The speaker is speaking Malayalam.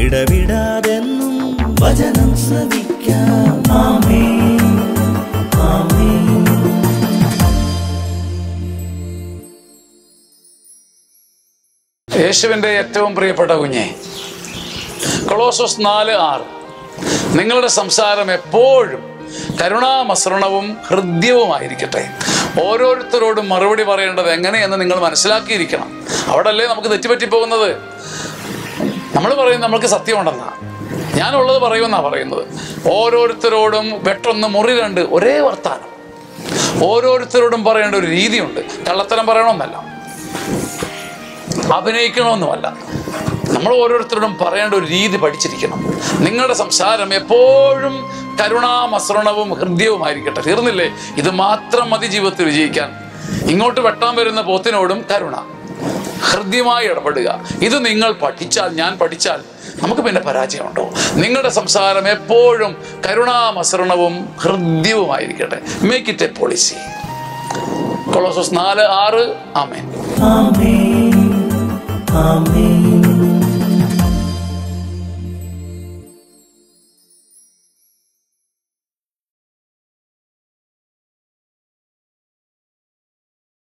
ഇടവിടാതെന്നും വചനം ശ്രവിക്കാം. ആമേൻ, ആമേൻ. യേശുവിൻ്റെ ഏറ്റവും പ്രിയപ്പെട്ട കുഞ്ഞെ, കൊളോസ്സോസ് 4:6 നിങ്ങളുടെ സംസാരം എപ്പോഴും കരുണാമസൃണവും ഹൃദ്യവുമായിരിക്കട്ടെ. ഓരോരുത്തരോടും മറുപടി പറയേണ്ടത് എങ്ങനെയെന്ന് നിങ്ങൾ മനസ്സിലാക്കിയിരിക്കണം. അവിടെ അല്ലേ നമുക്ക് തെറ്റുപറ്റിപ്പോകുന്നത്. നമ്മൾ പറയുന്നത് നമ്മൾക്ക് സത്യമുണ്ടെന്നാ, ഞാനുള്ളത് പറയുമെന്നാണ് പറയുന്നത്. ഓരോരുത്തരോടും വെട്ടൊന്ന് മുറി രണ്ട് ഒരേ വർത്താനം. ഓരോരുത്തരോടും പറയേണ്ട ഒരു രീതിയുണ്ട്. കള്ളത്തരം പറയണമെന്നല്ല, അഭിനയിക്കണമെന്നുമല്ല. നമ്മൾ ഓരോരുത്തരോടും പറയേണ്ട ഒരു രീതി പഠിച്ചിരിക്കണം. നിങ്ങളുടെ സംസാരം എപ്പോഴും കരുണാമസൃണവും ഹൃദ്യവുമായിരിക്കട്ടെ. തീർന്നില്ലേ? ഇത് മാത്രം മതി ജീവിതത്തിൽ വിജയിക്കാൻ. ഇങ്ങോട്ട് വെട്ടാൻ വരുന്ന പോത്തിനോടും കരുണ, ഹൃദ്യമായി ഇടപെടുക. ഇത് നിങ്ങൾ പഠിച്ചാൽ, ഞാൻ പഠിച്ചാൽ നമുക്ക് പിന്നെ പരാജയമുണ്ടോ? നിങ്ങളുടെ സംസാരം എപ്പോഴും കരുണാമസൃണവും ഹൃദ്യവുമായിരിക്കട്ടെ. Make it a policy. കൊളോസ്സോസ് 4:6. ആമേൻ, ആമേൻ, ആമേൻ.